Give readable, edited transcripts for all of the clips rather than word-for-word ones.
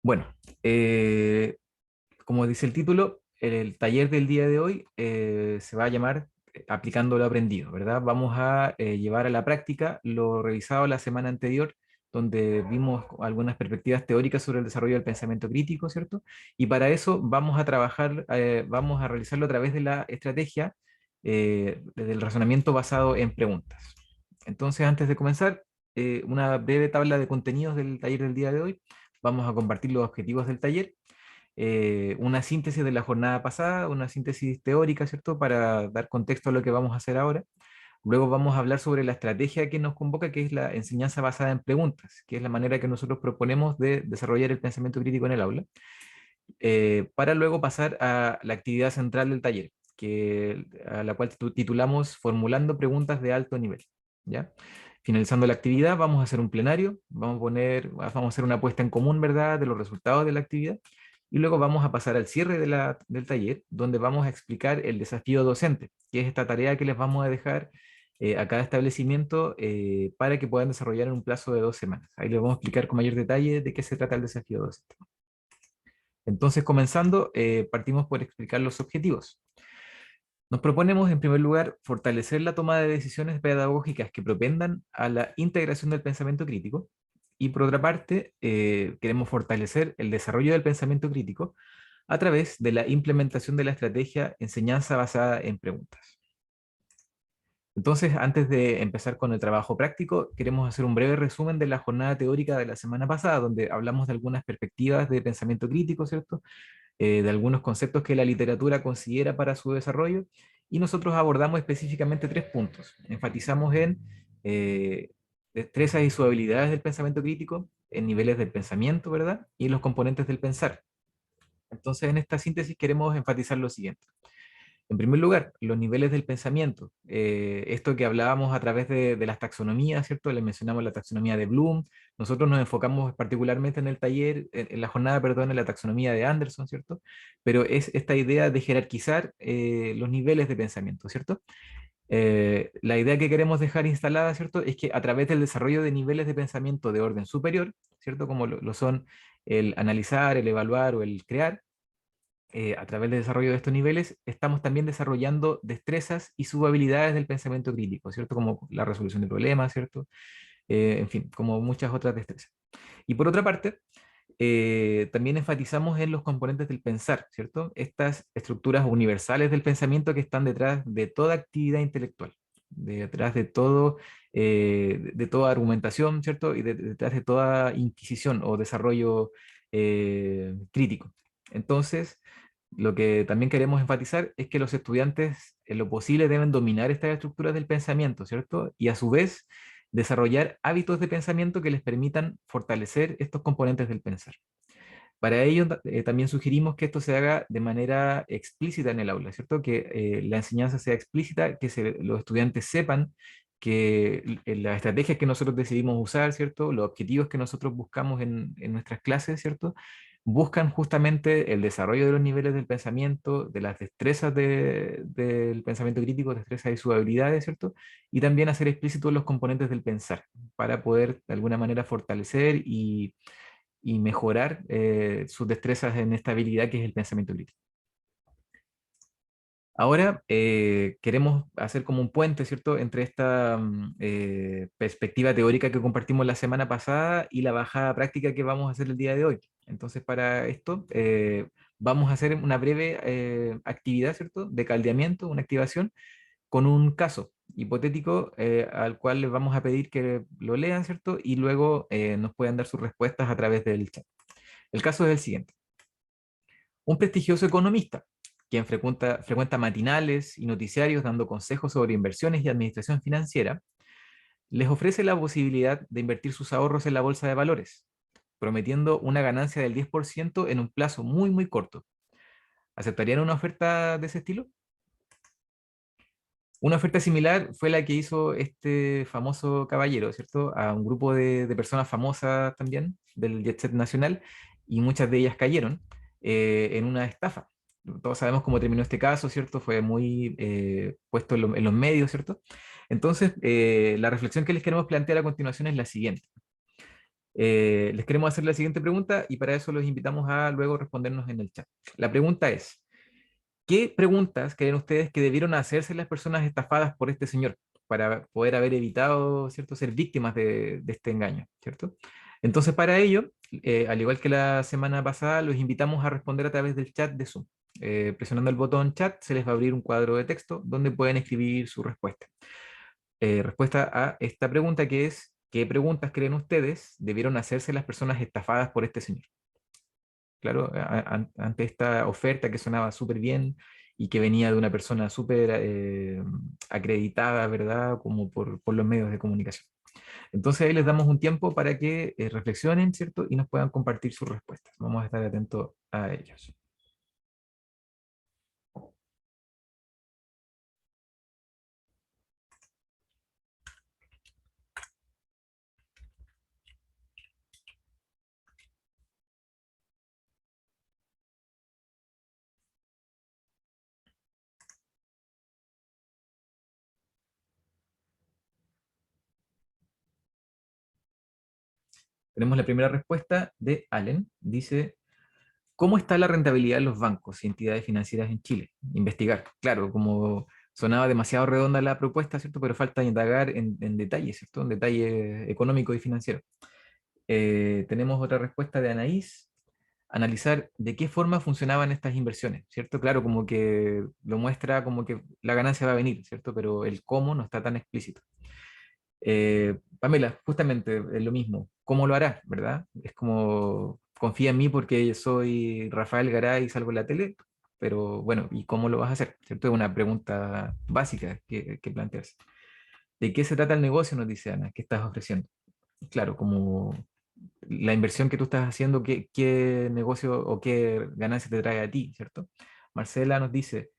Bueno, eh, como dice el título, el taller del día de hoy se va a llamar Aplicando lo aprendido, ¿verdad? Vamos a llevar a la práctica lo revisado la semana anterior, donde vimos algunas perspectivas teóricas sobre el desarrollo del pensamiento crítico, ¿cierto? Y para eso vamos a trabajar, vamos a realizarlo a través de la estrategia del razonamiento basado en preguntas. Entonces, antes de comenzar, una breve tabla de contenidos del taller del día de hoy. Vamos a compartir los objetivos del taller, una síntesis de la jornada pasada, una síntesis teórica, ¿cierto? Para dar contexto a lo que vamos a hacer ahora. Luego vamos a hablar sobre la estrategia que nos convoca, que es la enseñanza basada en preguntas, que es la manera que nosotros proponemos de desarrollar el pensamiento crítico en el aula, para luego pasar a la actividad central del taller, a la cual titulamos Formulando preguntas de alto nivel. ¿Ya? Finalizando la actividad, vamos a hacer un plenario, vamos a hacer una puesta en común, ¿verdad?, de los resultados de la actividad, y luego vamos a pasar al cierre del taller, donde vamos a explicar el desafío docente, que es esta tarea que les vamos a dejar a cada establecimiento para que puedan desarrollar en un plazo de 2 semanas. Ahí les vamos a explicar con mayor detalle de qué se trata el desafío docente. Entonces, comenzando, partimos por explicar los objetivos. Nos proponemos, en primer lugar, fortalecer la toma de decisiones pedagógicas que propendan a la integración del pensamiento crítico. Y por otra parte, queremos fortalecer el desarrollo del pensamiento crítico a través de la implementación de la estrategia enseñanza basada en preguntas. Entonces, antes de empezar con el trabajo práctico, queremos hacer un breve resumen de la jornada teórica de la semana pasada, donde hablamos de algunas perspectivas de pensamiento crítico, ¿cierto? De algunos conceptos que la literatura considera para su desarrollo, y nosotros abordamos específicamente 3 puntos. Enfatizamos en eh, destrezas y sus habilidades del pensamiento crítico, en niveles del pensamiento, ¿verdad? Y los componentes del pensar. Entonces, en esta síntesis queremos enfatizar lo siguiente. En primer lugar, los niveles del pensamiento. Esto que hablábamos a través de las taxonomías, ¿cierto? Le mencionamos la taxonomía de Bloom. Nosotros nos enfocamos particularmente en el taller, en la jornada, perdón, en la taxonomía de Anderson, ¿cierto? Pero es esta idea de jerarquizar los niveles de pensamiento, ¿cierto? La idea que queremos dejar instalada, ¿cierto? Es que a través del desarrollo de niveles de pensamiento de orden superior, ¿cierto? Como lo son el analizar, el evaluar o el crear, a través del desarrollo de estos niveles, estamos también desarrollando destrezas y subhabilidades del pensamiento crítico, ¿cierto? Como la resolución de problemas, ¿cierto? En fin, como muchas otras destrezas. Y por otra parte, también enfatizamos en los componentes del pensar, ¿cierto? Estas estructuras universales del pensamiento que están detrás de toda actividad intelectual, detrás de toda argumentación, ¿cierto? Y detrás de toda inquisición o desarrollo crítico. Entonces, lo que también queremos enfatizar es que los estudiantes en lo posible deben dominar estas estructuras del pensamiento, ¿cierto? Y a su vez desarrollar hábitos de pensamiento que les permitan fortalecer estos componentes del pensar. Para ello, también sugerimos que esto se haga de manera explícita en el aula, ¿cierto? Que la enseñanza sea explícita, que los estudiantes sepan que las estrategias que nosotros decidimos usar, ¿cierto? Los objetivos que nosotros buscamos en nuestras clases, ¿cierto? Buscan justamente el desarrollo de los niveles del pensamiento, de las destrezas del pensamiento crítico, destrezas y sus habilidades, ¿cierto? Y también hacer explícitos los componentes del pensar, para poder de alguna manera fortalecer y mejorar sus destrezas en esta habilidad que es el pensamiento crítico. Ahora queremos hacer como un puente, ¿cierto?, entre esta perspectiva teórica que compartimos la semana pasada y la bajada práctica que vamos a hacer el día de hoy. Entonces, para esto vamos a hacer una breve actividad, ¿cierto?, de caldeamiento, una activación, con un caso hipotético al cual les vamos a pedir que lo lean, ¿cierto? Y luego nos puedan dar sus respuestas a través del chat. El caso es el siguiente. Un prestigioso economista, quien frecuenta matinales y noticiarios dando consejos sobre inversiones y administración financiera, les ofrece la posibilidad de invertir sus ahorros en la bolsa de valores, prometiendo una ganancia del 10% en un plazo muy, muy corto. ¿Aceptarían una oferta de ese estilo? Una oferta similar fue la que hizo este famoso caballero, ¿cierto? A un grupo de personas famosas también del jet set nacional, y muchas de ellas cayeron en una estafa. Todos sabemos cómo terminó este caso, ¿cierto? Fue muy puesto en los medios, ¿cierto? Entonces, la reflexión que les queremos plantear a continuación es la siguiente. Les queremos hacer la siguiente pregunta y para eso los invitamos a luego respondernos en el chat. La pregunta es, ¿qué preguntas creen ustedes que debieron hacerse las personas estafadas por este señor para poder haber evitado, ¿cierto?, ser víctimas de este engaño, ¿cierto? Entonces, para ello, al igual que la semana pasada, los invitamos a responder a través del chat de Zoom. Presionando el botón chat, se les va a abrir un cuadro de texto donde pueden escribir su respuesta. Respuesta a esta pregunta que es, ¿qué preguntas creen ustedes debieron hacerse las personas estafadas por este señor? Claro, ante esta oferta que sonaba súper bien y que venía de una persona súper acreditada, ¿verdad? Como por los medios de comunicación. Entonces ahí les damos un tiempo para que reflexionen, ¿cierto? Y nos puedan compartir sus respuestas. Vamos a estar atentos a ellos. Tenemos la primera respuesta de Allen. Dice, ¿cómo está la rentabilidad de los bancos y entidades financieras en Chile? Investigar. Claro, como sonaba demasiado redonda la propuesta, ¿cierto? Pero falta indagar en detalle, ¿cierto? En detalle económico y financiero. Tenemos otra respuesta de Anaís. Analizar de qué forma funcionaban estas inversiones, ¿cierto? Claro, como que lo muestra como que la ganancia va a venir, ¿cierto? Pero el cómo no está tan explícito. Pamela, justamente es lo mismo. ¿Cómo lo hará, verdad? Es como, confía en mí porque soy Rafael Garay y salgo en la tele, pero bueno, ¿y cómo lo vas a hacer? ¿Cierto? Es una pregunta básica que plantearse. ¿De qué se trata el negocio? Nos dice Ana, ¿qué estás ofreciendo? Claro, como la inversión que tú estás haciendo, qué negocio o qué ganancia te trae a ti, ¿cierto? Marcela nos dice,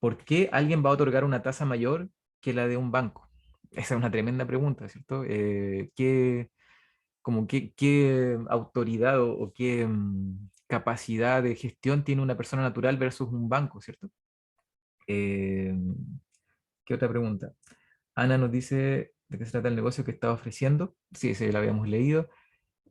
¿por qué alguien va a otorgar una tasa mayor que la de un banco? Esa es una tremenda pregunta, ¿cierto? ¿Qué autoridad o qué capacidad de gestión tiene una persona natural versus un banco, ¿cierto? Eh, ¿Qué otra pregunta? Ana nos dice de qué se trata el negocio que está ofreciendo. Sí, ese lo habíamos leído.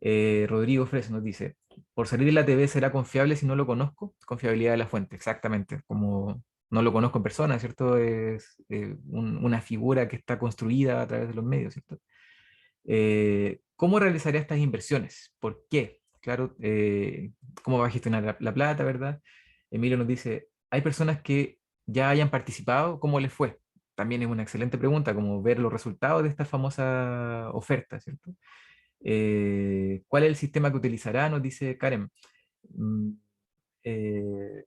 Rodrigo Fres nos dice, por salir en la TV será confiable si no lo conozco. Confiabilidad de la fuente, exactamente. Como no lo conozco en persona, ¿cierto? Es una figura que está construida a través de los medios, ¿cierto? ¿Cómo realizaría estas inversiones? ¿Por qué? Claro, ¿cómo va a gestionar la plata, verdad? Emilio nos dice, ¿hay personas que ya hayan participado? ¿Cómo les fue? También es una excelente pregunta, como ver los resultados de esta famosa oferta, ¿cierto? ¿Cuál es el sistema que utilizará? Nos dice Karen. Mm, eh,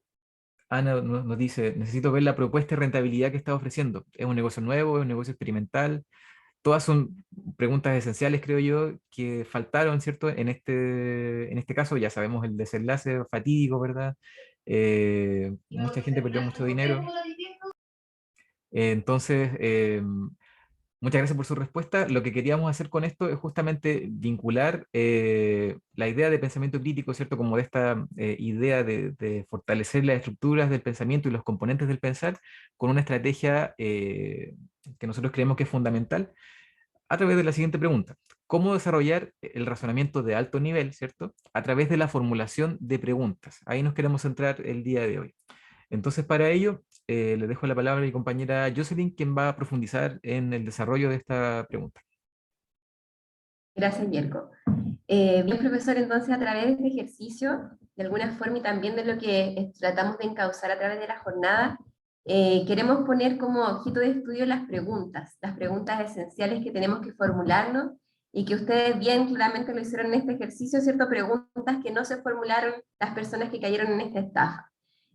Ana nos dice, necesito ver la propuesta de rentabilidad que está ofreciendo. ¿Es un negocio nuevo? ¿Es un negocio experimental? Todas son preguntas esenciales, creo yo, que faltaron, ¿cierto? En este caso ya sabemos el desenlace fatídico, ¿verdad? Mucha gente perdió mucho dinero. Entonces, muchas gracias por su respuesta. Lo que queríamos hacer con esto es justamente vincular la idea de pensamiento crítico, ¿cierto? Como de esta idea de fortalecer las estructuras del pensamiento y los componentes del pensar con una estrategia que nosotros creemos que es fundamental a través de la siguiente pregunta. ¿Cómo desarrollar el razonamiento de alto nivel, ¿cierto? A través de la formulación de preguntas. Ahí nos queremos centrar el día de hoy. Entonces, para ello, le dejo la palabra a mi compañera Jocelyn, quien va a profundizar en el desarrollo de esta pregunta. Gracias, Yerko. Bien, profesor, entonces a través de este ejercicio, de alguna forma y también de lo que tratamos de encauzar a través de la jornada, queremos poner como objeto de estudio las preguntas esenciales que tenemos que formularnos y que ustedes bien claramente lo hicieron en este ejercicio, ¿cierto? Preguntas que no se formularon las personas que cayeron en esta estafa.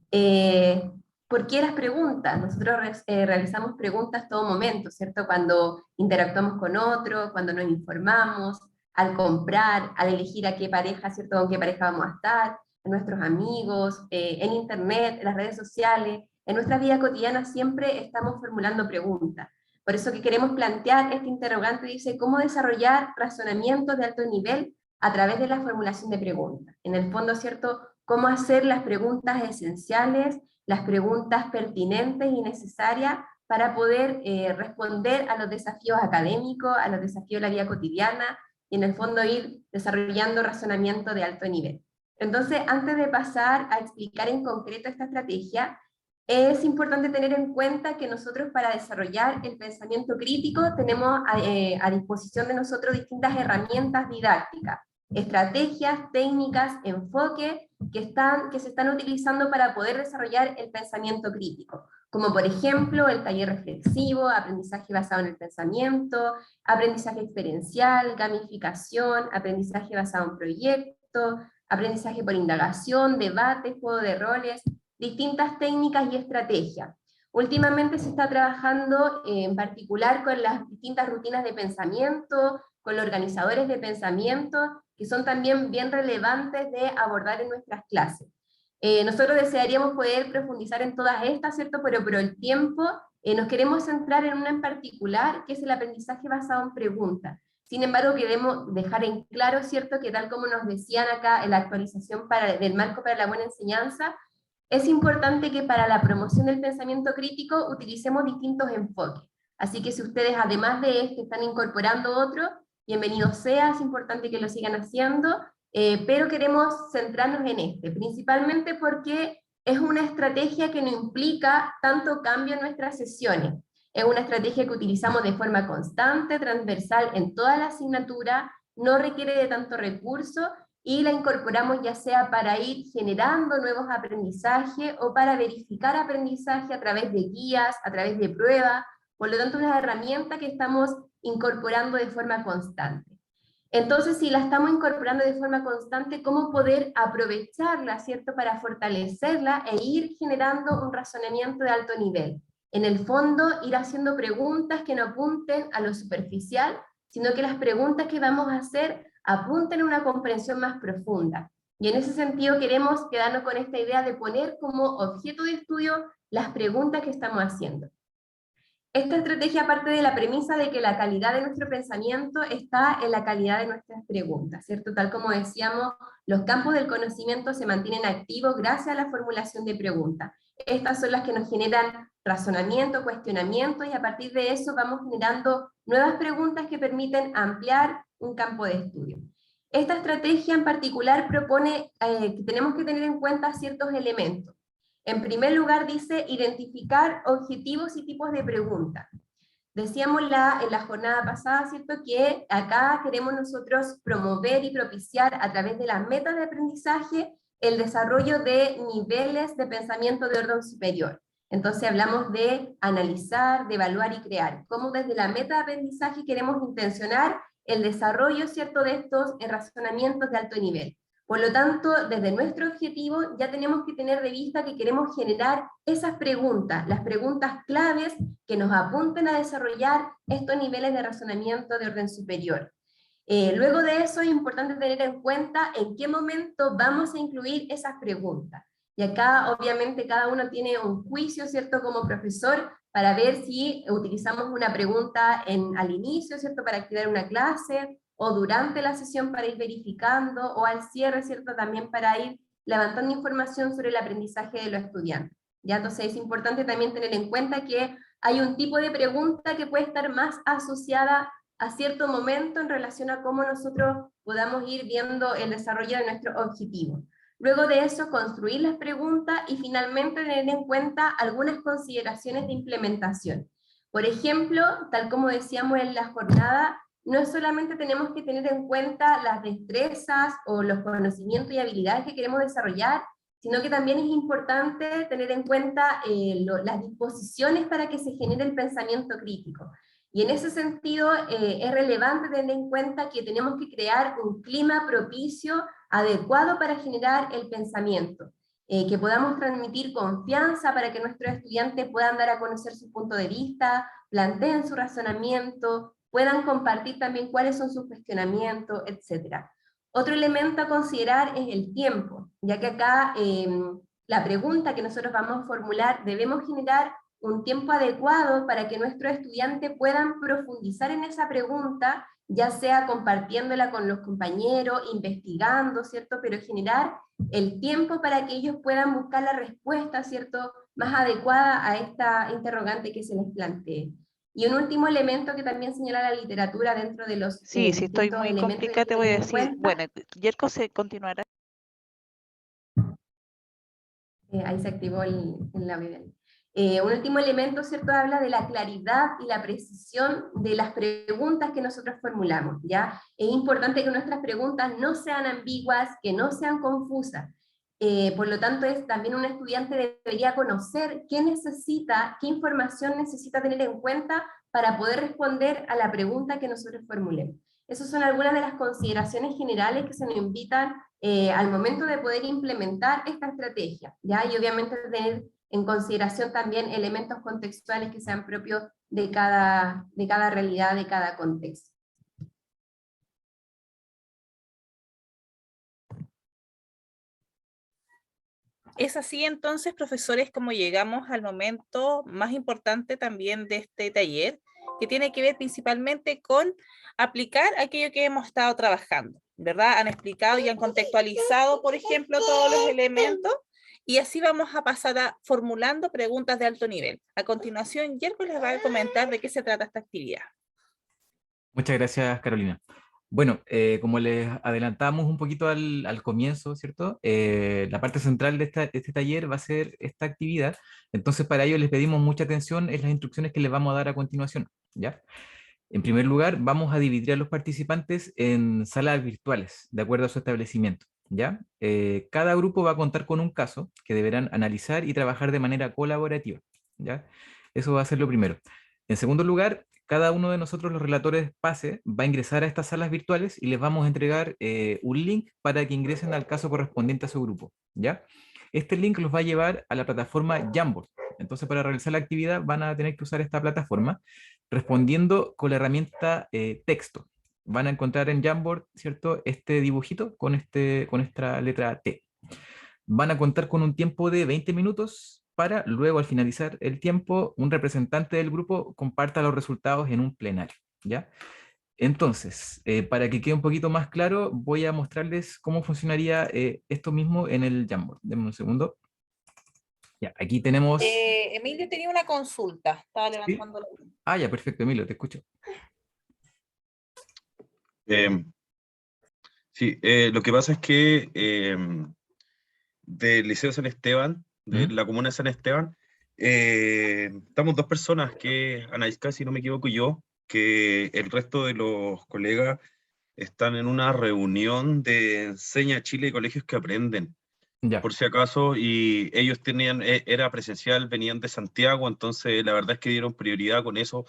Eh, ¿Por qué las preguntas? Nosotros realizamos preguntas todo momento, ¿cierto? Cuando interactuamos con otros, cuando nos informamos, al comprar, al elegir a qué pareja, ¿cierto? Con qué pareja vamos a estar, a nuestros amigos, en internet, en las redes sociales, en nuestra vida cotidiana siempre estamos formulando preguntas. Por eso que queremos plantear este interrogante, dice, ¿cómo desarrollar razonamientos de alto nivel a través de la formulación de preguntas? En el fondo, ¿cierto? Cómo hacer las preguntas esenciales, las preguntas pertinentes y necesarias para poder responder a los desafíos académicos, a los desafíos de la vida cotidiana y en el fondo ir desarrollando razonamiento de alto nivel. Entonces, antes de pasar a explicar en concreto esta estrategia, es importante tener en cuenta que nosotros para desarrollar el pensamiento crítico tenemos a disposición de nosotros distintas herramientas didácticas, estrategias, técnicas, enfoques que se están utilizando para poder desarrollar el pensamiento crítico, como por ejemplo el taller reflexivo, aprendizaje basado en el pensamiento, aprendizaje experiencial, gamificación, aprendizaje basado en proyectos, aprendizaje por indagación, debate, juego de roles, distintas técnicas y estrategias. Últimamente se está trabajando en particular con las distintas rutinas de pensamiento, con los organizadores de pensamiento, que son también bien relevantes de abordar en nuestras clases. Nosotros desearíamos poder profundizar en todas estas, ¿cierto? Pero por el tiempo nos queremos centrar en una en particular, que es el aprendizaje basado en preguntas. Sin embargo, queremos dejar en claro, ¿cierto?, que tal como nos decían acá en la actualización del marco para la buena enseñanza, es importante que para la promoción del pensamiento crítico utilicemos distintos enfoques. Así que si ustedes, además de este, están incorporando otro, bienvenido sea, es importante que lo sigan haciendo, pero queremos centrarnos en este, principalmente porque es una estrategia que no implica tanto cambio en nuestras sesiones. Es una estrategia que utilizamos de forma constante, transversal en toda la asignatura, no requiere de tanto recurso, y la incorporamos ya sea para ir generando nuevos aprendizajes o para verificar aprendizaje a través de guías, a través de pruebas, por lo tanto una herramienta que estamos incorporando de forma constante. Entonces, si la estamos incorporando de forma constante, ¿cómo poder aprovecharla, ¿cierto?, para fortalecerla e ir generando un razonamiento de alto nivel? En el fondo, ir haciendo preguntas que no apunten a lo superficial, sino que las preguntas que vamos a hacer apunten a una comprensión más profunda. Y en ese sentido queremos quedarnos con esta idea de poner como objeto de estudio las preguntas que estamos haciendo. Esta estrategia parte de la premisa de que la calidad de nuestro pensamiento está en la calidad de nuestras preguntas, ¿cierto? Tal como decíamos, los campos del conocimiento se mantienen activos gracias a la formulación de preguntas. Estas son las que nos generan razonamiento, cuestionamiento, y a partir de eso vamos generando nuevas preguntas que permiten ampliar un campo de estudio. Esta estrategia en particular propone que tenemos que tener en cuenta ciertos elementos. En primer lugar dice identificar objetivos y tipos de preguntas. Decíamos en la jornada pasada, ¿cierto?, que acá queremos nosotros promover y propiciar a través de las metas de aprendizaje el desarrollo de niveles de pensamiento de orden superior. Entonces hablamos de analizar, de evaluar y crear. Cómo desde la meta de aprendizaje queremos intencionar el desarrollo, ¿cierto?, de estos razonamientos de alto nivel. Por lo tanto, desde nuestro objetivo ya tenemos que tener de vista que queremos generar esas preguntas, las preguntas claves que nos apunten a desarrollar estos niveles de razonamiento de orden superior. Luego de eso es importante tener en cuenta en qué momento vamos a incluir esas preguntas. Y acá obviamente cada uno tiene un juicio, ¿cierto?, como profesor, para ver si utilizamos una pregunta al inicio, ¿cierto?, para activar una clase, o durante la sesión para ir verificando, o al cierre, ¿cierto?, también para ir levantando información sobre el aprendizaje de los estudiantes. ¿Ya? Entonces es importante también tener en cuenta que hay un tipo de pregunta que puede estar más asociada a cierto momento en relación a cómo nosotros podamos ir viendo el desarrollo de nuestro objetivo. Luego de eso, construir las preguntas y finalmente tener en cuenta algunas consideraciones de implementación. Por ejemplo, tal como decíamos en la jornada, no solamente tenemos que tener en cuenta las destrezas o los conocimientos y habilidades que queremos desarrollar, sino que también es importante tener en cuenta las disposiciones para que se genere el pensamiento crítico. Y en ese sentido es relevante tener en cuenta que tenemos que crear un clima propicio, adecuado para generar el pensamiento, que podamos transmitir confianza para que nuestros estudiantes puedan dar a conocer su punto de vista, planteen su razonamiento, puedan compartir también cuáles son sus cuestionamientos, etc. Otro elemento a considerar es el tiempo, ya que acá la pregunta que nosotros vamos a formular debemos generar un tiempo adecuado para que nuestros estudiantes puedan profundizar en esa pregunta, ya sea compartiéndola con los compañeros, investigando, ¿cierto? Pero generar el tiempo para que ellos puedan buscar la respuesta, ¿cierto?, más adecuada a esta interrogante que se les plantee. Y un último elemento que también señala la literatura dentro de los Sí, si estoy distintos muy elementos complicada, que te voy a tener en decir, cuenta. bueno, Yerko se continuará. Ahí se activó el audio. Un último elemento, ¿cierto? Habla de la claridad y la precisión de las preguntas que nosotros formulamos, ¿ya? Es importante que nuestras preguntas no sean ambiguas, que no sean confusas. Por lo tanto, también un estudiante debería conocer qué necesita, qué información necesita tener en cuenta para poder responder a la pregunta que nosotros formulemos. Esas son algunas de las consideraciones generales que se nos invitan al momento de poder implementar esta estrategia, ¿ya? Y obviamente tener en consideración también elementos contextuales que sean propios de cada realidad, de cada contexto. Es así entonces, profesores, como llegamos al momento más importante también de este taller, que tiene que ver principalmente con aplicar aquello que hemos estado trabajando, ¿verdad? Han explicado y han contextualizado, por ejemplo, todos los elementos, y así vamos a pasar a formulando preguntas de alto nivel. A continuación, Yerko les va a comentar de qué se trata esta actividad. Muchas gracias, Carolina. Bueno, como les adelantamos un poquito al comienzo, ¿cierto? La parte central de este taller va a ser esta actividad. Entonces, para ello les pedimos mucha atención en las instrucciones que les vamos a dar a continuación, ¿ya? En primer lugar, vamos a dividir a los participantes en salas virtuales, de acuerdo a su establecimiento, ¿ya? Cada grupo va a contar con un caso que deberán analizar y trabajar de manera colaborativa, ¿ya? Eso va a ser lo primero. En segundo lugar, cada uno de nosotros, los relatores PASE, va a ingresar a estas salas virtuales y les vamos a entregar un link para que ingresen al caso correspondiente a su grupo, ¿ya? Este link los va a llevar a la plataforma Jamboard. Entonces, para realizar la actividad van a tener que usar esta plataforma respondiendo con la herramienta texto. Van a encontrar en Jamboard, ¿cierto? Este dibujito con esta letra T. Van a contar con un tiempo de 20 minutos para luego, al finalizar el tiempo, un representante del grupo comparta los resultados en un plenario, ¿ya? Entonces, para que quede un poquito más claro, voy a mostrarles cómo funcionaría esto mismo en el Jamboard. Denme un segundo. Ya, aquí tenemos... Emilio tenía una consulta, estaba ¿Sí? levantando la mano. Ah, ya, perfecto, Emilio, te escucho. Sí, lo que pasa es que del Liceo San Esteban, de la comuna de San Esteban, estamos dos personas, que Anaisca, si no me equivoco, y yo, que el resto de los colegas están en una reunión de Enseña Chile y Colegios que Aprenden, Ya. por si acaso, y ellos tenían, era presencial, venían de Santiago, entonces la verdad es que dieron prioridad con eso.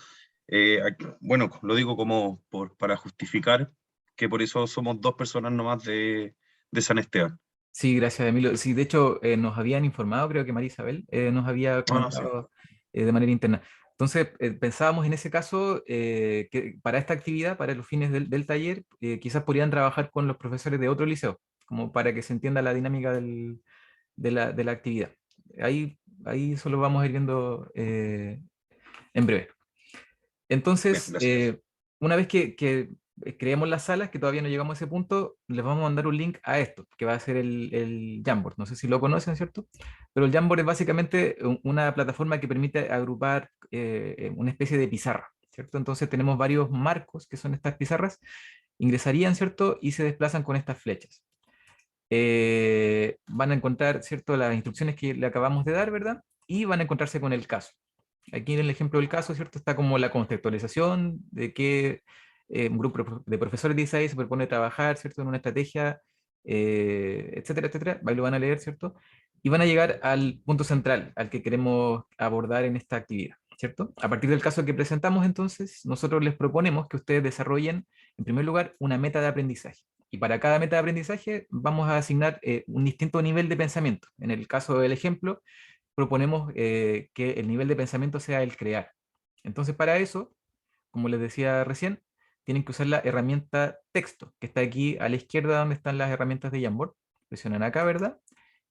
Bueno, lo digo como para justificar que por eso somos dos personas nomás de San Esteban. Sí, gracias, Emilio. Sí, de hecho, nos habían informado, creo que María Isabel nos había Ah, sí. comentado de manera interna. Entonces, pensábamos en ese caso que para esta actividad, para los fines del taller, quizás podrían trabajar con los profesores de otro liceo, como para que se entienda la dinámica de la actividad. Ahí solo vamos a ir viendo en breve. Bien, Entonces, gracias. una vez que creemos las salas, que todavía no llegamos a ese punto, les vamos a mandar un link a esto, que va a ser el Jamboard. No sé si lo conocen, ¿cierto? Pero el Jamboard es básicamente una plataforma que permite agrupar una especie de pizarra, ¿cierto? Entonces tenemos varios marcos, que son estas pizarras, ingresarían, ¿cierto? Y se desplazan con estas flechas. Van a encontrar, ¿cierto? Las instrucciones que le acabamos de dar, ¿verdad? Y van a encontrarse con el caso. Aquí en el ejemplo del caso, ¿cierto? Está como la contextualización de que un grupo de profesores de ISAE se propone trabajar, ¿cierto? En una estrategia, etcétera, etcétera. Ahí lo van a leer, ¿cierto? Y van a llegar al punto central, al que queremos abordar en esta actividad, ¿cierto? A partir del caso que presentamos, entonces, nosotros les proponemos que ustedes desarrollen, en primer lugar, una meta de aprendizaje. Y para cada meta de aprendizaje vamos a asignar un distinto nivel de pensamiento. En el caso del ejemplo, proponemos que el nivel de pensamiento sea el crear. Entonces, para eso, como les decía recién, tienen que usar la herramienta texto, que está aquí a la izquierda donde están las herramientas de Jamboard. Presionan acá, ¿verdad?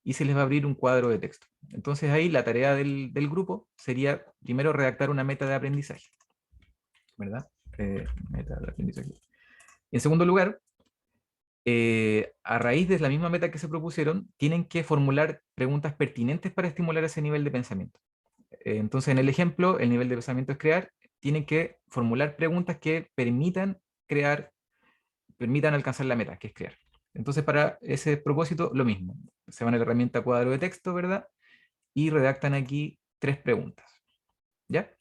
Y se les va a abrir un cuadro de texto. Entonces ahí la tarea del grupo sería primero redactar una meta de aprendizaje, ¿verdad? Meta de aprendizaje. En segundo lugar, a raíz de la misma meta que se propusieron, tienen que formular preguntas pertinentes para estimular ese nivel de pensamiento. Entonces, en el ejemplo, el nivel de pensamiento es crear, tienen que formular preguntas que permitan alcanzar la meta, que es crear. Entonces, para ese propósito, lo mismo. Se van a la herramienta cuadro de texto, ¿verdad? Y redactan aquí 3 preguntas. ¿Ya?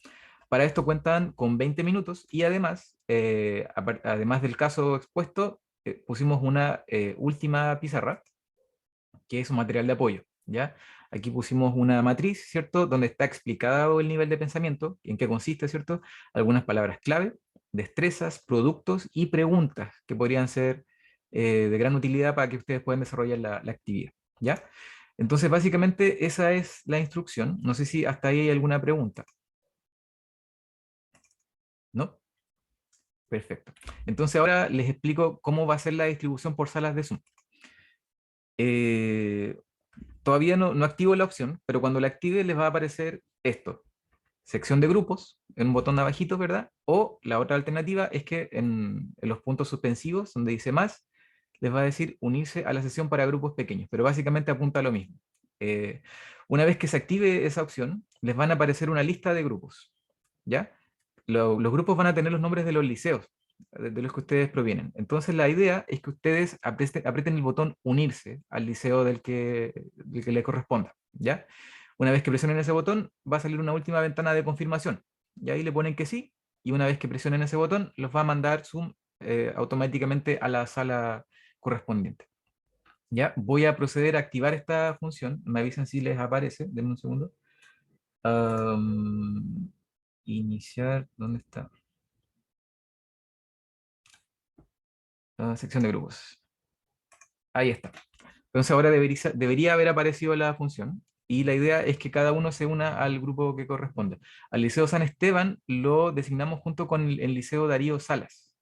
Para esto cuentan con 20 minutos y además, además del caso expuesto, pusimos una última pizarra, que es un material de apoyo. ¿Ya? Aquí pusimos una matriz, ¿cierto? Donde está explicado el nivel de pensamiento, en qué consiste, ¿cierto? Algunas palabras clave, destrezas, productos y preguntas que podrían ser de gran utilidad para que ustedes puedan desarrollar la actividad. ¿Ya? Entonces, básicamente, esa es la instrucción. No sé si hasta ahí hay alguna pregunta. ¿No? Perfecto. Entonces ahora les explico cómo va a ser la distribución por salas de Zoom. Eh, Todavía no activo la opción, pero cuando la active les va a aparecer esto. Sección de grupos, en un botón abajito, ¿verdad? O la otra alternativa es que en los puntos suspensivos, donde dice más, les va a decir unirse a la sesión para grupos pequeños, pero básicamente apunta a lo mismo. Eh, una vez que se active esa opción, les van a aparecer una lista de grupos, ¿ya? Los grupos van a tener los nombres de los liceos de los que ustedes provienen. Entonces la idea es que ustedes aprieten el botón unirse al liceo del que le corresponda, ¿ya? Una vez que presionen ese botón, va a salir una última ventana de confirmación. Y ahí le ponen que sí, y una vez que presionen ese botón, los va a mandar Zoom automáticamente a la sala correspondiente. Ya, voy a proceder a activar esta función. Me avisan si les aparece. Denme un segundo. Iniciar, ¿dónde está? Sección de grupos. Ahí está. Entonces ahora debería haber aparecido la función y la idea es que cada uno se una al grupo que corresponde. Al Liceo San Esteban lo designamos junto con el Liceo Darío Salas.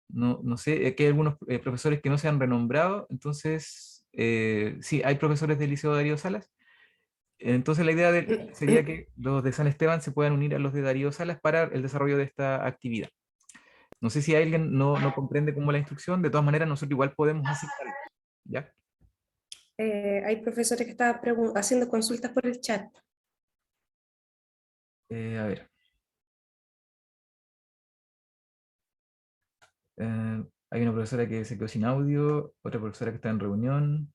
No sé, aquí hay algunos profesores que no se han renombrado, entonces sí, hay profesores del Liceo Darío Salas. Entonces la idea sería que los de San Esteban se puedan unir a los de Darío Salas para el desarrollo de esta actividad. No sé si alguien no comprende cómo la instrucción, de todas maneras nosotros igual podemos asignarlo, ¿ya? Hay profesores que están haciendo consultas por el chat. A ver. Hay una profesora que se quedó sin audio, otra profesora que está en reunión.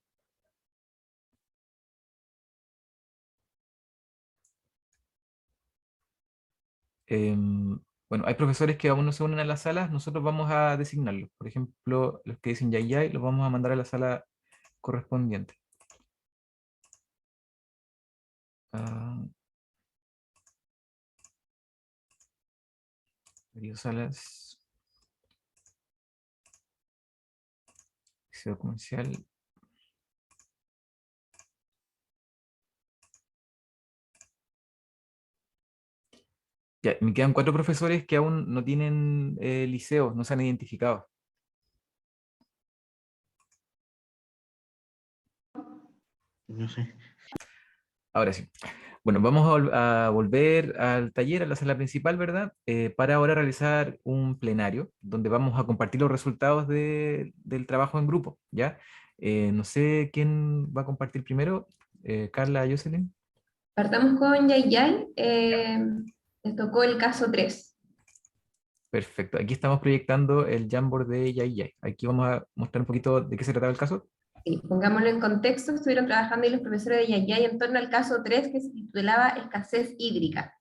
Bueno, hay profesores que aún no se unen a las salas, nosotros vamos a designarlos. Por ejemplo, los que dicen yay, los vamos a mandar a la sala correspondiente. Darío Salas. Liceo Comercial. Ya, me quedan 4 profesores que aún no tienen liceos, no se han identificado. No sé. Ahora sí. Bueno, vamos a volver al taller, a la sala principal, ¿verdad? Para ahora realizar un plenario, donde vamos a compartir los resultados del trabajo en grupo, ¿ya? No sé quién va a compartir primero, Carla, Jocelyn. Partamos con Yay. Les tocó el caso 3. Perfecto, aquí estamos proyectando el Jamboard de Yay. Aquí vamos a mostrar un poquito de qué se trataba el caso. Sí, pongámoslo en contexto, estuvieron trabajando ahí los profesores de Yay en torno al caso 3 que se titulaba Escasez hídrica.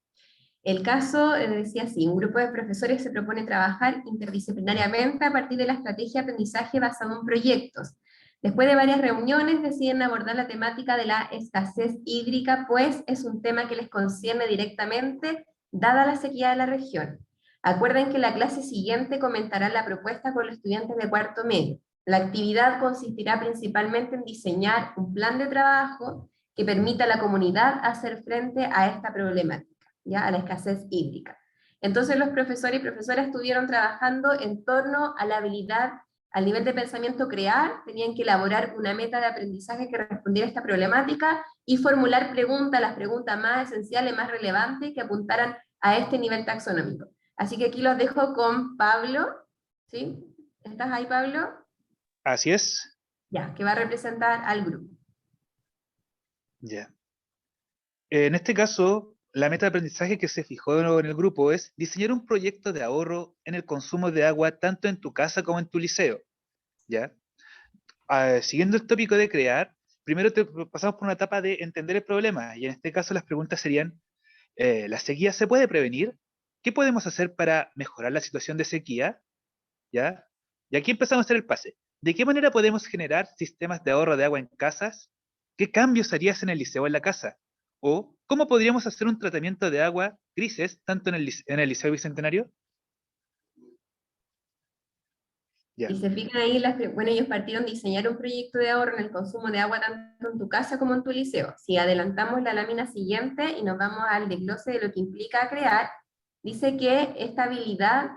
El caso decía así: un grupo de profesores se propone trabajar interdisciplinariamente a partir de la estrategia de aprendizaje basado en proyectos. Después de varias reuniones deciden abordar la temática de la escasez hídrica, pues es un tema que les concierne directamente, dada la sequía de la región. Acuerden que la clase siguiente comentarán la propuesta con los estudiantes de cuarto medio. La actividad consistirá principalmente en diseñar un plan de trabajo que permita a la comunidad hacer frente a esta problemática, ¿ya? A la escasez hídrica. Entonces los profesores y profesoras estuvieron trabajando en torno a la habilidad, al nivel de pensamiento crear, tenían que elaborar una meta de aprendizaje que respondiera a esta problemática y formular preguntas, las preguntas más esenciales, más relevantes que apuntaran a este nivel taxonómico. Así que aquí los dejo con Pablo, ¿sí? ¿Estás ahí, Pablo? Así es. Ya, que va a representar al grupo. Ya. En este caso, la meta de aprendizaje que se fijó en el grupo es diseñar un proyecto de ahorro en el consumo de agua tanto en tu casa como en tu liceo, ¿ya? Siguiendo el tópico de crear, primero pasamos por una etapa de entender el problema, y en este caso las preguntas serían, ¿la sequía se puede prevenir? ¿Qué podemos hacer para mejorar la situación de sequía? ¿Ya? Y aquí empezamos a hacer el pase. ¿De qué manera podemos generar sistemas de ahorro de agua en casas? ¿Qué cambios harías en el liceo o en la casa? ¿O cómo podríamos hacer un tratamiento de agua grises tanto en el Liceo Bicentenario? Ya. Y se fijan ahí, bueno, ellos partieron de diseñar un proyecto de ahorro en el consumo de agua tanto en tu casa como en tu liceo. Si adelantamos la lámina siguiente y nos vamos al desglose de lo que implica crear, dice que esta habilidad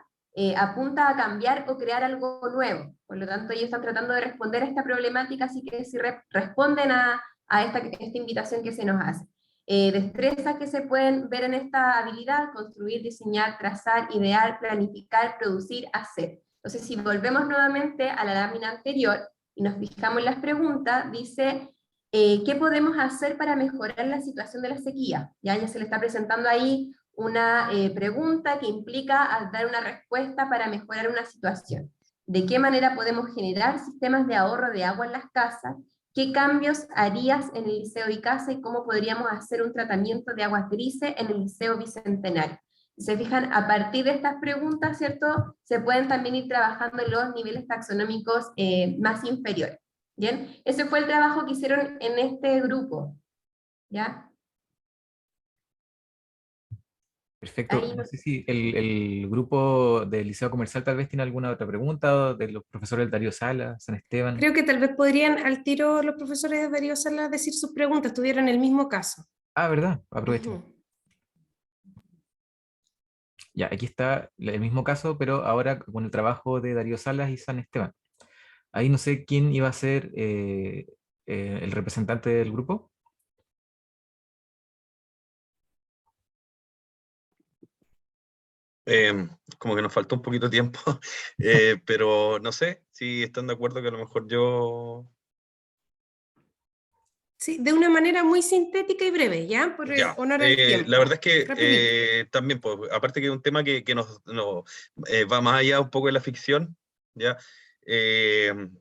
apunta a cambiar o crear algo nuevo. Por lo tanto, ellos están tratando de responder a esta problemática, así que si responden a esta invitación que se nos hace. Destrezas que se pueden ver en esta habilidad: construir, diseñar, trazar, idear, planificar, producir, hacer. Entonces, si volvemos nuevamente a la lámina anterior y nos fijamos en las preguntas, dice, ¿qué podemos hacer para mejorar la situación de la sequía? Ya se le está presentando ahí una pregunta que implica dar una respuesta para mejorar una situación. ¿De qué manera podemos generar sistemas de ahorro de agua en las casas? ¿Qué cambios harías en el liceo y casa? ¿Y cómo podríamos hacer un tratamiento de aguas grises en el Liceo Bicentenario? Se fijan, a partir de estas preguntas, ¿cierto? Se pueden también ir trabajando en los niveles taxonómicos más inferiores. ¿Bien? Ese fue el trabajo que hicieron en este grupo. ¿Ya? Perfecto. Ahí No sé si el grupo del Liceo Comercial tal vez tiene alguna otra pregunta, de los profesores del Darío Sala, San Esteban. Creo que tal vez podrían al tiro los profesores de Darío Sala decir sus preguntas, tuvieron el mismo caso. Ah, ¿verdad? Aprovecho. Ujú. Ya, aquí está el mismo caso, pero ahora con el trabajo de Darío Salas y San Esteban. Ahí no sé quién iba a ser el representante del grupo. Como que nos faltó un poquito de tiempo, pero no sé si están de acuerdo que a lo mejor yo... Sí, de una manera muy sintética y breve, ¿ya? Por Ya, honor al tiempo. la verdad es que Rapidito. también, pues, aparte que es un tema que nos va más allá un poco de la ficción, ¿ya?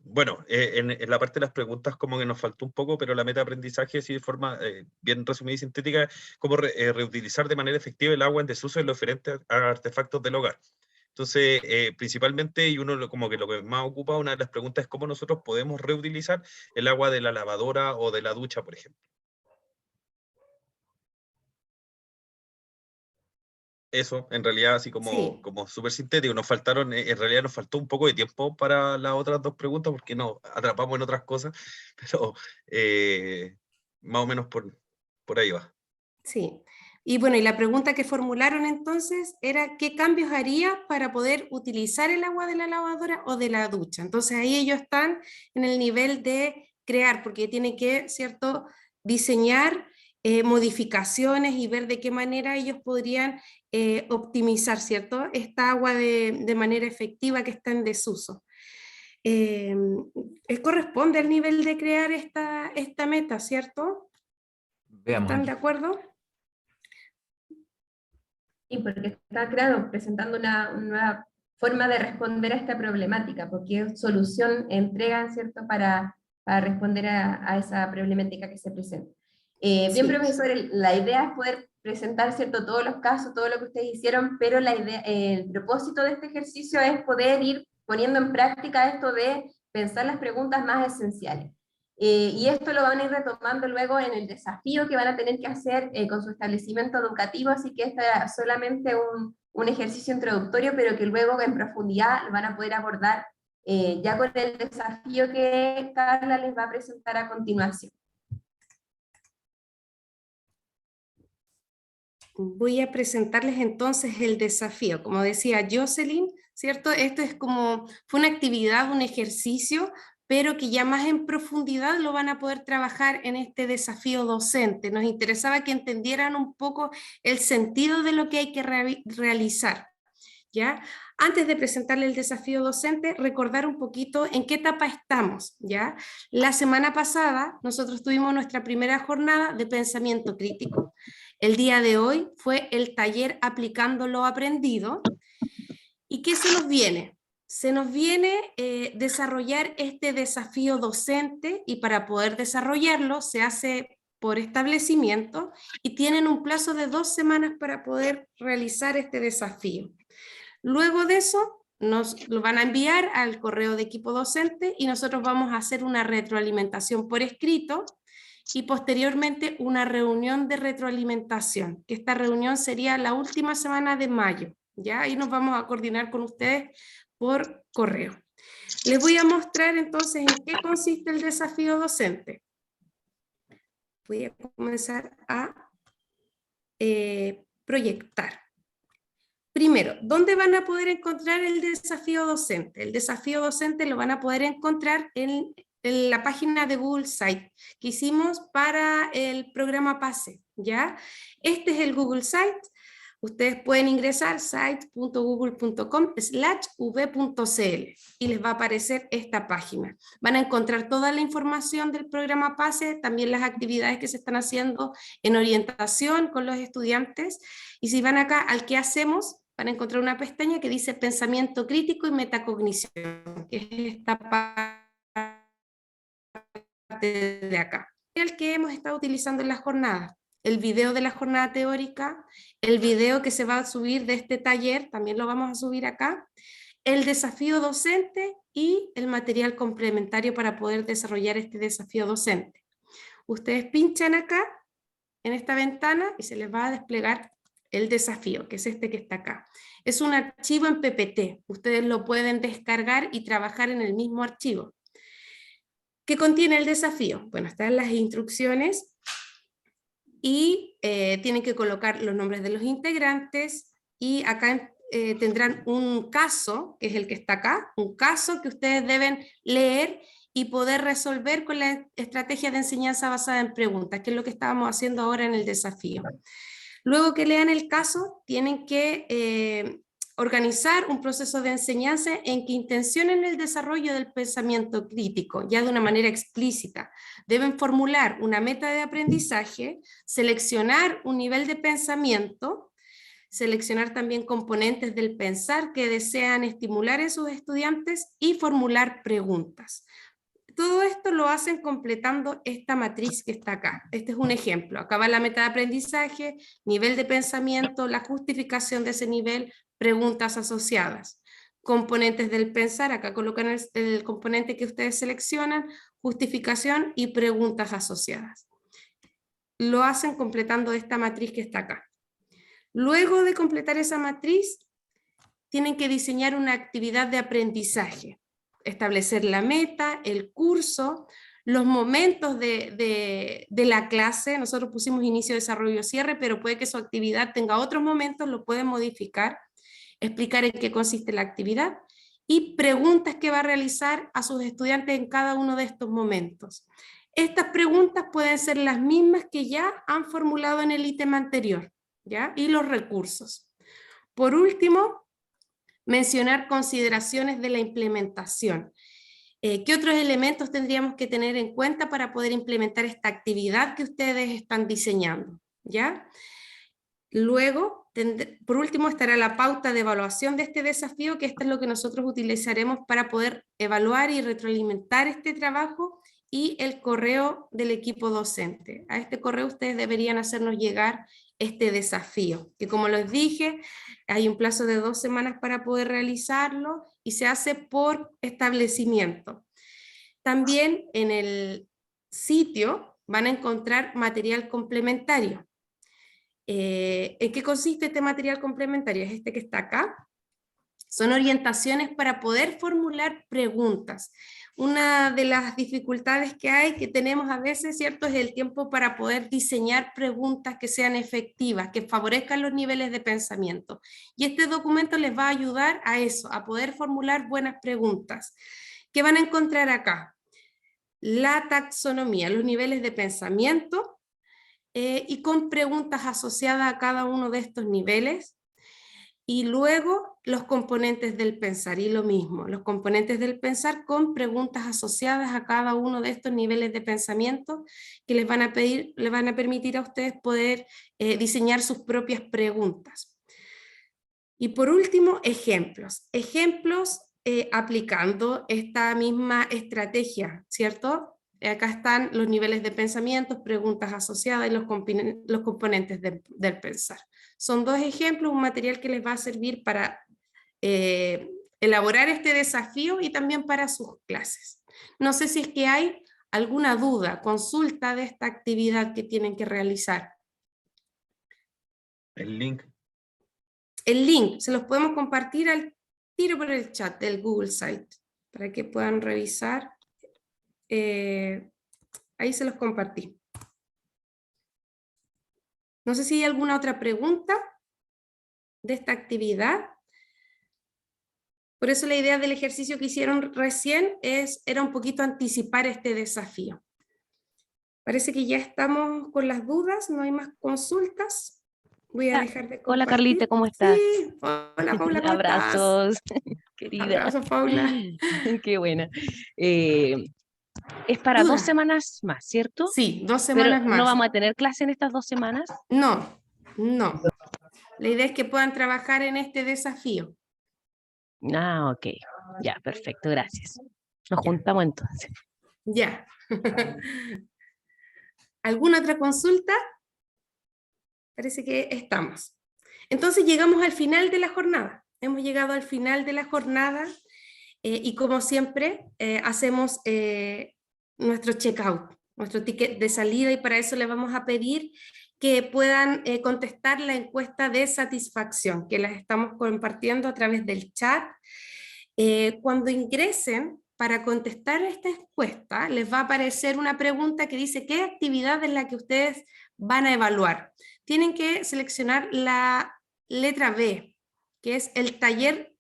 Bueno, en la parte de las preguntas como que nos faltó un poco, pero la meta de aprendizaje, así de forma bien resumida y sintética, como reutilizar de manera efectiva el agua en desuso en los diferentes artefactos del hogar. Entonces, principalmente, y uno como que lo que más ocupa, una de las preguntas es cómo nosotros podemos reutilizar el agua de la lavadora o de la ducha, por ejemplo. Eso, en realidad, así Sí. como súper sintético, nos faltaron, en realidad nos faltó un poco de tiempo para las otras dos preguntas porque nos atrapamos en otras cosas, pero más o menos por ahí va. Sí. Y bueno, y la pregunta que formularon entonces era ¿qué cambios haría para poder utilizar el agua de la lavadora o de la ducha? Entonces ahí ellos están en el nivel de crear, porque tienen que, ¿cierto?, diseñar modificaciones y ver de qué manera ellos podrían optimizar, ¿cierto?, esta agua de manera efectiva que está en desuso. Corresponde al nivel de crear esta meta, ¿cierto? Veamos ¿Están aquí. de acuerdo? Sí, porque está, claro, presentando una nueva forma de responder a esta problemática, porque solución entregan, ¿cierto?, para responder a esa problemática que se presenta. Bien, Sí. profesor, la idea es poder presentar, ¿cierto?, todos los casos, todo lo que ustedes hicieron, pero el propósito de este ejercicio es poder ir poniendo en práctica esto de pensar las preguntas más esenciales. Y esto lo van a ir retomando luego en el desafío que van a tener que hacer con su establecimiento educativo, así que este es solamente un ejercicio introductorio, pero que luego en profundidad van a poder abordar ya con el desafío que Carla les va a presentar a continuación. Voy a presentarles entonces el desafío. Como decía Jocelyn, ¿cierto? Esto es fue una actividad, un ejercicio, pero que ya más en profundidad lo van a poder trabajar en este desafío docente. Nos interesaba que entendieran un poco el sentido de lo que hay que realizar, ¿ya? Antes de presentarle el desafío docente, recordar un poquito en qué etapa estamos, ¿ya? La semana pasada nosotros tuvimos nuestra primera jornada de pensamiento crítico. El día de hoy fue el taller Aplicando lo Aprendido. ¿Y qué se nos viene? Se nos viene desarrollar este desafío docente, y para poder desarrollarlo se hace por establecimiento y tienen un plazo de 2 semanas para poder realizar este desafío. Luego de eso nos lo van a enviar al correo de equipo docente y nosotros vamos a hacer una retroalimentación por escrito y posteriormente una reunión de retroalimentación, que esta reunión sería la última semana de mayo, ¿ya? Ahí nos vamos a coordinar con ustedes por correo. Les voy a mostrar entonces en qué consiste el desafío docente. Voy a comenzar a proyectar. Primero, ¿dónde van a poder encontrar el desafío docente? El desafío docente lo van a poder encontrar en la página de Google Site que hicimos para el programa PASE, ¿ya? Este es el Google Site. Ustedes pueden ingresar site.google.com/v.cl y les va a aparecer esta página. Van a encontrar toda la información del programa PASE, también las actividades que se están haciendo en orientación con los estudiantes. Y si van acá al ¿qué hacemos?, van a encontrar una pestaña que dice Pensamiento Crítico y Metacognición, que es esta parte de acá. El que hemos estado utilizando en las jornadas. El video de la jornada teórica, el video que se va a subir de este taller, también lo vamos a subir acá, el desafío docente y el material complementario para poder desarrollar este desafío docente. Ustedes pinchan acá, en esta ventana, y se les va a desplegar el desafío, que es este que está acá. Es un archivo en PPT, ustedes lo pueden descargar y trabajar en el mismo archivo. ¿Qué contiene el desafío? Bueno, están las instrucciones, y tienen que colocar los nombres de los integrantes, y acá tendrán un caso, que es el que está acá, un caso que ustedes deben leer y poder resolver con la estrategia de enseñanza basada en preguntas, que es lo que estábamos haciendo ahora en el desafío. Luego que lean el caso, tienen que organizar un proceso de enseñanza en que intencionen el desarrollo del pensamiento crítico, ya de una manera explícita. Deben formular una meta de aprendizaje, seleccionar un nivel de pensamiento, seleccionar también componentes del pensar que desean estimular en sus estudiantes y formular preguntas. Todo esto lo hacen completando esta matriz que está acá. Este es un ejemplo. Acá va la meta de aprendizaje, nivel de pensamiento, la justificación de ese nivel, preguntas asociadas. Componentes del pensar, acá colocan el componente que ustedes seleccionan, justificación y preguntas asociadas. Lo hacen completando esta matriz que está acá. Luego de completar esa matriz, tienen que diseñar una actividad de aprendizaje. Establecer la meta, el curso, los momentos de la clase. Nosotros pusimos inicio, desarrollo, cierre, pero puede que su actividad tenga otros momentos, lo pueden modificar, explicar en qué consiste la actividad y preguntas que va a realizar a sus estudiantes en cada uno de estos momentos. Estas preguntas pueden ser las mismas que ya han formulado en el ítem anterior, ¿ya? Y los recursos. Por último, mencionar consideraciones de la implementación. ¿Qué otros elementos tendríamos que tener en cuenta para poder implementar esta actividad que ustedes están diseñando? ¿Ya? Luego, por último, estará la pauta de evaluación de este desafío, que esto es lo que nosotros utilizaremos para poder evaluar y retroalimentar este trabajo, y el correo del equipo docente. A este correo ustedes deberían hacernos llegar este desafío, que como les dije, hay un plazo de 2 semanas para poder realizarlo y se hace por establecimiento. También en el sitio van a encontrar material complementario. ¿En qué consiste este material complementario? Es este que está acá. Son orientaciones para poder formular preguntas. Una de las dificultades que tenemos a veces, ¿cierto?, es el tiempo para poder diseñar preguntas que sean efectivas, que favorezcan los niveles de pensamiento. Y este documento les va a ayudar a eso, a poder formular buenas preguntas. ¿Qué van a encontrar acá? La taxonomía, los niveles de pensamiento, y con preguntas asociadas a cada uno de estos niveles. Y luego los componentes del pensar, y lo mismo, los componentes del pensar con preguntas asociadas a cada uno de estos niveles de pensamiento que les van a permitir a ustedes poder diseñar sus propias preguntas. Y por último, ejemplos. Ejemplos aplicando esta misma estrategia, ¿cierto? Acá están los niveles de pensamiento, preguntas asociadas y los componentes del pensar. Son dos ejemplos, un material que les va a servir para elaborar este desafío y también para sus clases. No sé si es que hay alguna duda, consulta de esta actividad que tienen que realizar. El link. El link se los podemos compartir al tiro por el chat del Google Site para que puedan revisar. Ahí se los compartí. No sé si hay alguna otra pregunta de esta actividad. Por eso la idea del ejercicio que hicieron recién era un poquito anticipar este desafío. Parece que ya estamos con las dudas, no hay más consultas. Voy a dejar de compartir. Hola Carlita, ¿cómo estás? Sí, hola Paula, ¿cómo Abrazos, estás? querida. Abrazos, Paula. Qué buena. Es para Duda. 2 semanas más, ¿cierto? Sí, 2 Pero semanas más. ¿no vamos a tener clase en estas 2 semanas? No. La idea es que puedan trabajar en este desafío. Ah, ok. Ya, perfecto, gracias. Nos juntamos entonces. Ya. ¿Alguna otra consulta? Parece que estamos. Entonces llegamos al final de la jornada. Hemos llegado al final de la jornada y como siempre hacemos nuestro checkout, nuestro ticket de salida, y para eso les vamos a pedir que puedan contestar la encuesta de satisfacción que las estamos compartiendo a través del chat. Cuando ingresen para contestar esta encuesta, les va a aparecer una pregunta que dice ¿qué actividad es la que ustedes van a evaluar? Tienen que seleccionar la letra B, que es el taller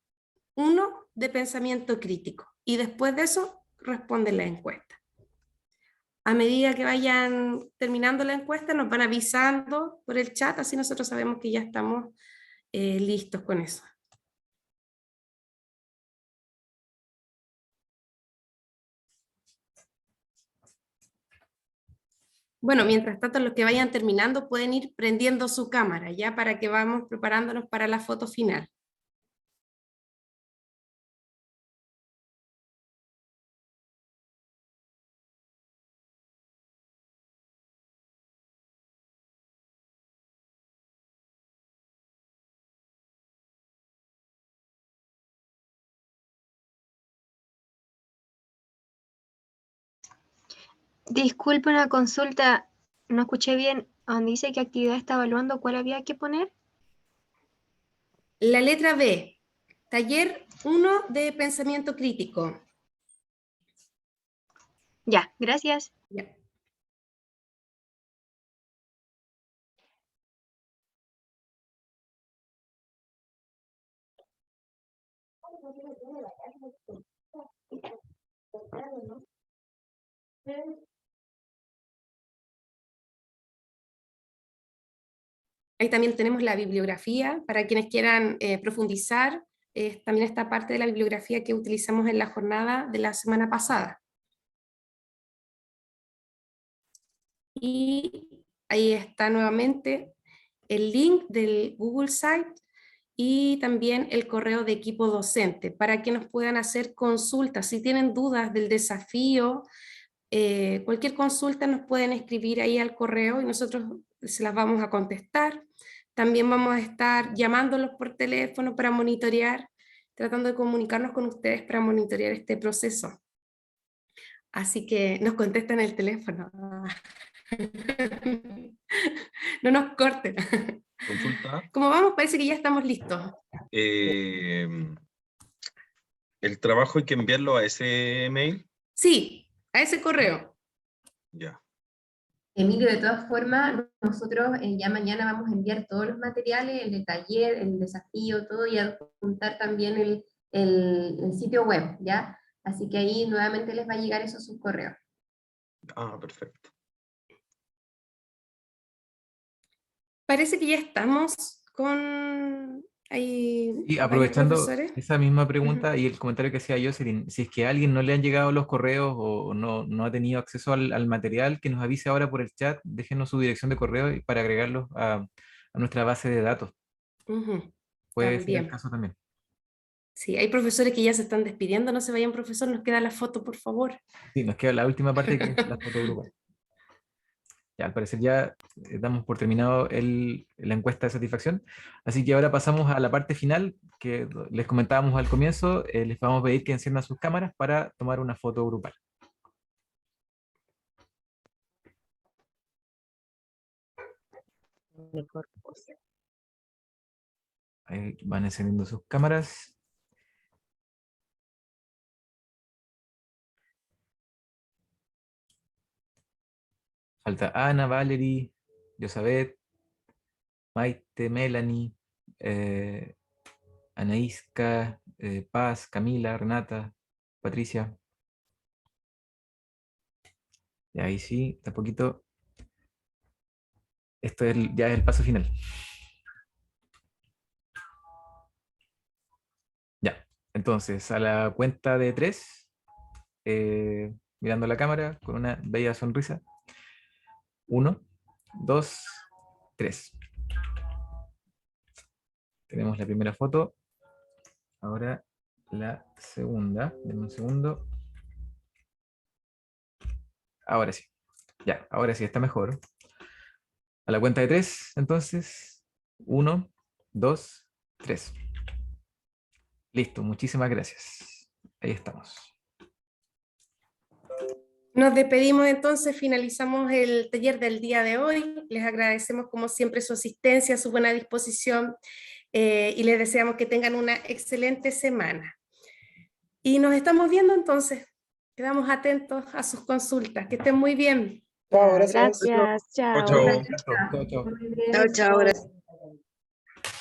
1 de pensamiento crítico, y después de eso responden la encuesta. A medida que vayan terminando la encuesta nos van avisando por el chat, así nosotros sabemos que ya estamos listos con eso. Bueno, mientras tanto, los que vayan terminando pueden ir prendiendo su cámara, ya para que vamos preparándonos para la foto final. Disculpe, una consulta, no escuché bien. Donde dice qué actividad está evaluando, ¿cuál había que poner? La letra B, taller 1 de pensamiento crítico. Ya, gracias. Ya. Ahí también tenemos la bibliografía para quienes quieran profundizar. También esta parte de la bibliografía que utilizamos en la jornada de la semana pasada. Y ahí está nuevamente el link del Google Site y también el correo de equipo docente para que nos puedan hacer consultas. Si tienen dudas del desafío, cualquier consulta nos pueden escribir ahí al correo y nosotros se las vamos a contestar. También vamos a estar llamándolos por teléfono para monitorear, tratando de comunicarnos con ustedes para monitorear este proceso. Así que nos contestan el teléfono. No nos corten. Consulta. Como vamos, parece que ya estamos listos. ¿El trabajo hay que enviarlo a ese mail? Sí, a ese correo. Ya. Emilio, de todas formas, nosotros ya mañana vamos a enviar todos los materiales, el taller, el desafío, todo, y a juntar también el sitio web, ¿ya? Así que ahí nuevamente les va a llegar eso a sus correos. Ah, perfecto. Parece que ya estamos con ¿Hay Y varios aprovechando profesores? esa misma pregunta y el comentario que hacía Jocelyn, si es que a alguien no le han llegado los correos o no ha tenido acceso al material, que nos avise ahora por el chat, déjenos su dirección de correo para agregarlos a nuestra base de datos. Ujú, Puede ser el también. caso también. Sí, hay profesores que ya se están despidiendo, no se vayan, profesor, nos queda la foto, por favor. Sí, nos queda la última parte que es la foto grupal. Ya, al parecer ya damos por terminado la encuesta de satisfacción. Así que ahora pasamos a la parte final que les comentábamos al comienzo. Les vamos a pedir que enciendan sus cámaras para tomar una foto grupal. Ahí van encendiendo sus cámaras. Falta Ana, Valerie, Josabeth, Maite, Melanie, Anaíska, Paz, Camila, Renata, Patricia. Y ahí sí, está poquito. Esto ya es el paso final. Ya, entonces a la cuenta de 3, mirando la cámara con una bella sonrisa. 1, 2, 3. Tenemos la primera foto. Ahora la segunda. Denme un segundo. Ahora sí. Ya, ahora sí, está mejor. A la cuenta de 3, entonces. 1, 2, 3. Listo, muchísimas gracias. Ahí estamos. Nos despedimos entonces, finalizamos el taller del día de hoy. Les agradecemos como siempre su asistencia, su buena disposición y les deseamos que tengan una excelente semana. Y nos estamos viendo entonces. Quedamos atentos a sus consultas. Que estén muy bien. Ya, gracias, Chao, chao. chao. Chao, chao. Muy bien. Chao, chao, gracias.